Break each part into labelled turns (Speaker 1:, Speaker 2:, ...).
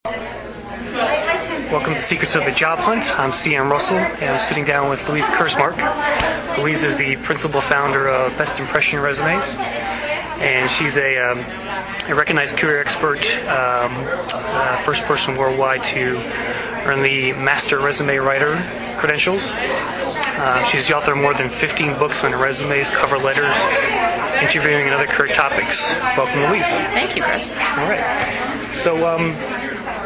Speaker 1: Welcome to Secrets of the Job Hunt. I'm C.M. Russell, and I'm sitting down with Louise Kursmark. Louise is the principal founder of Best Impression Resumes, and she's a recognized career expert, first person worldwide to earn the Master Resume Writer credentials. She's the author of more than 15 books on resumes, cover letters, interviewing, and other career topics. Welcome, Louise.
Speaker 2: Thank you, Chris.
Speaker 1: All right. So,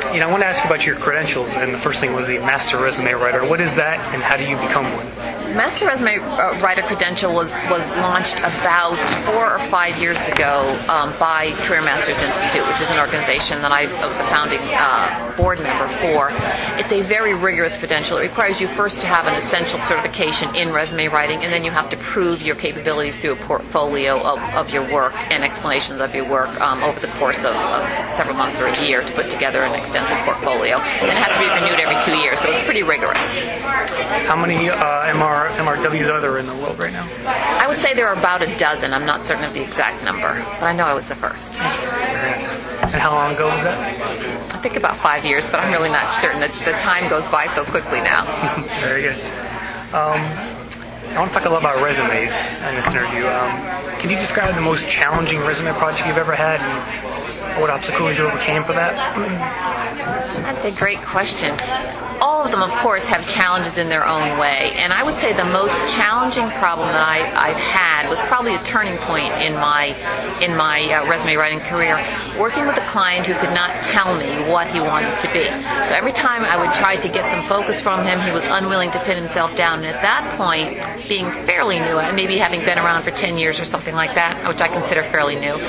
Speaker 1: I want to ask you about your credentials, and the first thing was the Master Resume Writer. What is that, and how do you become one?
Speaker 2: Master Resume Writer credential was launched about 4 or 5 years ago by Career Masters Institute, which is an organization that I was a founding board member for. It's a very rigorous credential. It requires you first to have an essential certification in resume writing, and then you have to prove your capabilities through a portfolio of your work and explanations of your work over the course of several months or a year to put together an extensive portfolio. And it has to be renewed every 2 years, so it's pretty rigorous.
Speaker 1: How many MRWs are there in the world right now?
Speaker 2: I would say there are about a dozen. I'm not certain of the exact number, but I know I was the first.
Speaker 1: Very nice. And how long ago was that?
Speaker 2: I think about 5 years, but I'm really not certain. The time goes by so quickly now.
Speaker 1: Very good. I want to talk a lot about resumes in this interview. Can you describe the most challenging resume project you've ever had, and what obstacles you overcame for that?
Speaker 2: That's a great question. All of them, of course, have challenges in their own way, and I would say the most challenging problem that I've had was probably a turning point in my resume writing career, working with a client who could not tell me what he wanted to be. So every time I would try to get some focus from him, he was unwilling to pin himself down, and at that point, being fairly new, maybe having been around for 10 years or something like that, which I consider fairly new,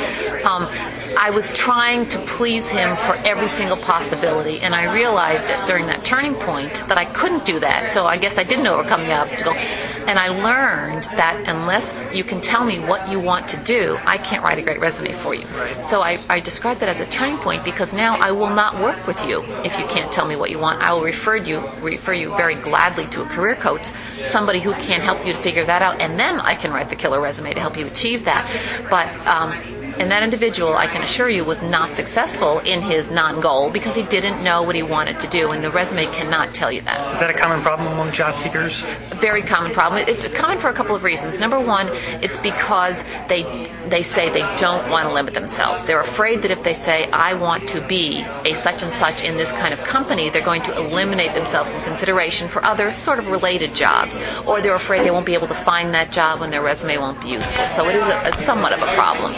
Speaker 2: I was trying to please him for every single possibility, and I realized that during that turning point that I couldn't do that, so I guess I didn't overcome the obstacle, and I learned that unless you can tell me what you want to do, I can't write a great resume for you.
Speaker 1: Right.
Speaker 2: So I described that as a turning point, because now I will not work with you if you can't tell me what you want. I will refer you very gladly to a career coach, somebody who can help you to figure that out, and then I can write the killer resume to help you achieve that. But and that individual, I can assure you, was not successful in his non-goal because he didn't know what he wanted to do, and the resume cannot tell you that.
Speaker 1: Is that a common problem among job seekers?
Speaker 2: A very common problem. It's common for a couple of reasons. Number one, it's because they say they don't want to limit themselves. They're afraid that if they say, I want to be a such and such in this kind of company, they're going to eliminate themselves from consideration for other sort of related jobs, or they're afraid they won't be able to find that job when their resume won't be useful. So it is a somewhat of a problem.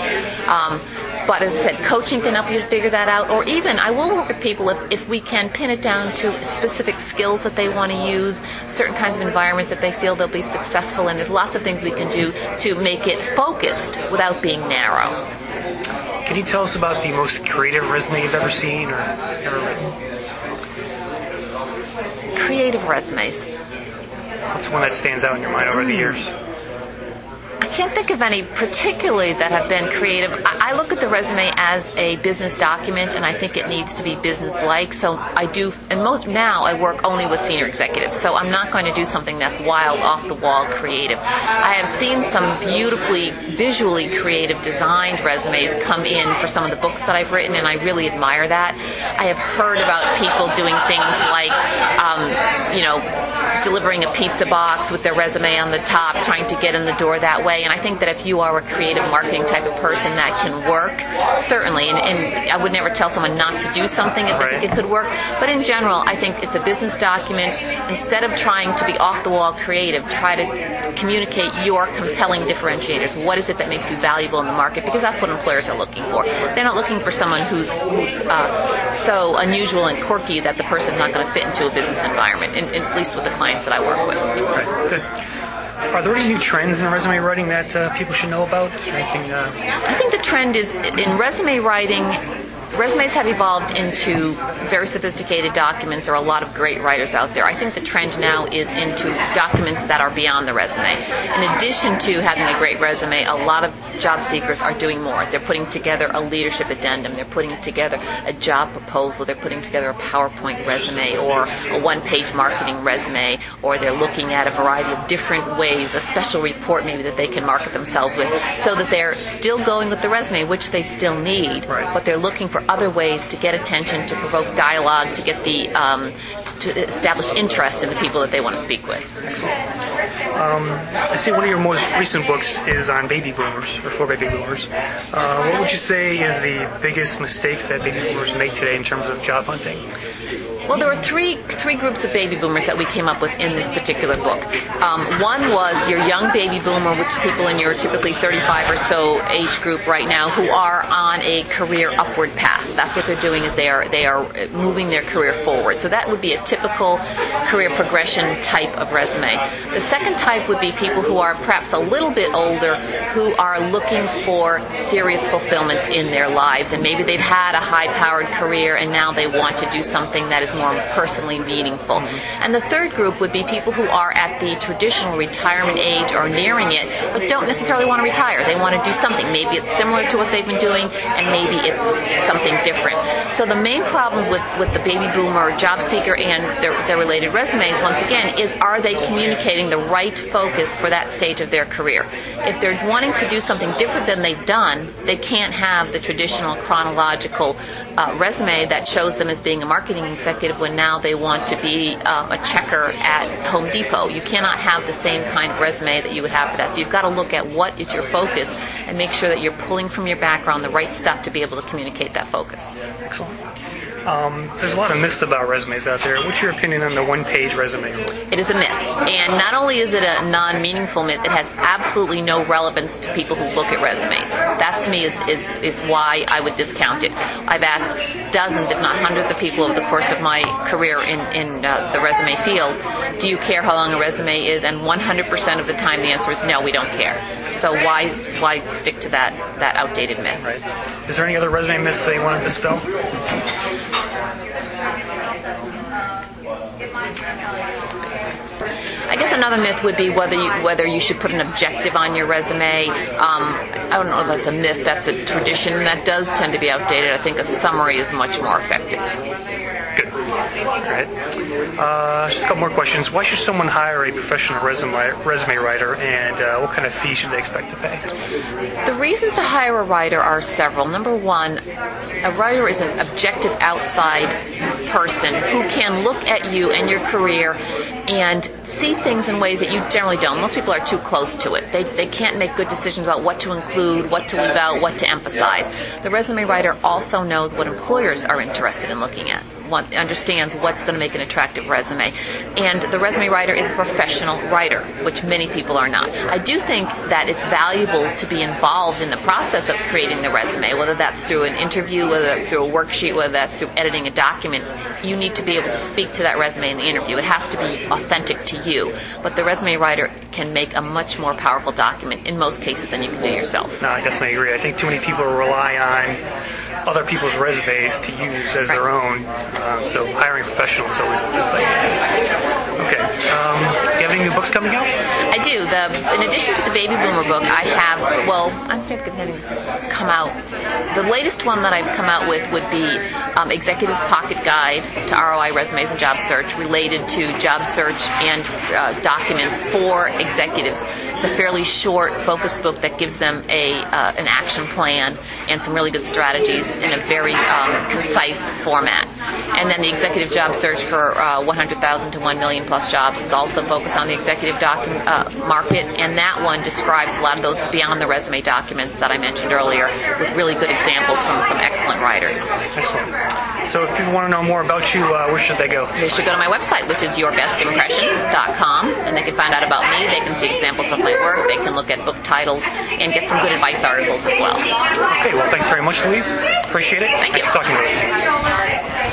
Speaker 2: But as I said, coaching can help you to figure that out, or even I will work with people if we can pin it down to specific skills that they want to use, certain kinds of environments that they feel they'll be successful in. There's lots of things we can do to make it focused without being narrow.
Speaker 1: Can you tell us about the most creative resume you've ever seen or ever written?
Speaker 2: Creative resumes.
Speaker 1: What's one that stands out in your mind over the years?
Speaker 2: I can't think of any particularly that have been creative. I look at the resume as a business document, and I think it needs to be business-like. So I do, and now I work only with senior executives, so I'm not going to do something that's wild, off-the-wall creative. I have seen some beautifully, visually creative designed resumes come in for some of the books that I've written, and I really admire that. I have heard about people doing things like, delivering a pizza box with their resume on the top, trying to get in the door that way. And I think that if you are a creative marketing type of person, that can work, certainly. And I would never tell someone not to do something if I think it could work. But in general, I think it's a business document. Instead of trying to be off-the-wall creative, try to communicate your compelling differentiators. What is it that makes you valuable in the market? Because that's what employers are looking for. They're not looking for someone who's so unusual and quirky that the person's not going to fit into a business environment, at least with the clients that I work with.
Speaker 1: Okay, good. Are there any new trends in resume writing that people should know about? Anything?
Speaker 2: I think the trend is in resume writing. Resumes have evolved into very sophisticated documents. There are a lot of great writers out there. I think the trend now is into documents that are beyond the resume. In addition to having a great resume, a lot of job seekers are doing more. They're putting together a leadership addendum. They're putting together a job proposal. They're putting together a PowerPoint resume or a one-page marketing resume, or they're looking at a variety of different ways, a special report maybe that they can market themselves with, so that they're still going with the resume, which they still need, but they're looking for for other ways to get attention, to provoke dialogue, to get the to establish interest in the people that they want to speak with.
Speaker 1: Excellent. I see one of your most recent books is on baby boomers, or for baby boomers. What would you say is the biggest mistakes that baby boomers make today in terms of job hunting?
Speaker 2: Well, there were three groups of baby boomers that we came up with in this particular book. One was your young baby boomer, which is people in your typically 35 or so age group right now who are on a career upward path. That's what they're doing, is they are moving their career forward. So that would be a typical career progression type of resume. The second type would be people who are perhaps a little bit older, who are looking for serious fulfillment in their lives, and maybe they've had a high-powered career and now they want to do something that is more personally meaningful. And the third group would be people who are at the traditional retirement age or nearing it, but don't necessarily want to retire. They want to do something. Maybe it's similar to what they've been doing, and maybe it's something different. So the main problems with the baby boomer job seeker and their related resumes, once again, is are they communicating the right focus for that stage of their career? If they're wanting to do something different than they've done, they can't have the traditional chronological resume that shows them as being a marketing executive when now they want to be a checker at Home Depot. You cannot have the same kind of resume that you would have for that. So you've got to look at what is your focus and make sure that you're pulling from your background the right stuff to be able to communicate that focus.
Speaker 1: Excellent. There's a lot of myths about resumes out there. What's your opinion on the one-page resume?
Speaker 2: It is a myth. And not only is it a non-meaningful myth, it has absolutely no relevance to people who look at resumes. That, to me, is why I would discount it. I've asked dozens, if not hundreds, of people over the course of my career in the resume field, do you care how long a resume is? And 100% of the time the answer is no, we don't care. So why stick to that outdated myth?
Speaker 1: Right. Is there any other resume myths that you want to dispel?
Speaker 2: I guess another myth would be whether you should put an objective on your resume. I don't know if that's a myth. That's a tradition that does tend to be outdated. I think a summary is much more effective.
Speaker 1: Good. All right. Just a couple more questions. Why should someone hire a professional resume writer, and what kind of fee should they expect to pay?
Speaker 2: The reasons to hire a writer are several. Number one, a writer is an objective outside person who can look at you and your career and see things in ways that you generally don't. Most people are too close to it. They can't make good decisions about what to include, what to leave out, what to emphasize. The resume writer also knows what employers are interested in looking at, understands what's going to make an attractive resume. And the resume writer is a professional writer, which many people are not. I do think that it's valuable to be involved in the process of creating the resume, whether that's through an interview, whether that's through a worksheet, whether that's through editing a document. You need to be able to speak to that resume in the interview. It has to be authentic to you. But the resume writer can make a much more powerful document in most cases than you can do yourself.
Speaker 1: No, I definitely agree. I think too many people rely on other people's resumes to use as their own. So hiring professionals is always the thing. Okay. Do you have any new books coming out?
Speaker 2: I do. In addition to the baby boomer book, I have, I'm trying to think of anything that's come out. The latest one that I've come out with would be Executive's Pocket Guide to ROI Resumes and Job Search, related to job search and documents for executives. It's a fairly short, focused book that gives them an action plan and some really good strategies in a very concise format. And then the executive job search for 100,000 to 1 million plus jobs is also focused on the executive market, and that one describes a lot of those beyond the resume documents that I mentioned earlier, with really good examples from some excellent writers.
Speaker 1: Excellent. So if people want to know more about you, where should they go?
Speaker 2: They should go to my website, which is yourbestimpression.com, and they can find out about me. They can see examples of my work. They can look at book titles and get some good advice articles as well.
Speaker 1: Okay, well, thanks very much, Louise. Appreciate it.
Speaker 2: Thank you.
Speaker 1: Thanks for talking to us.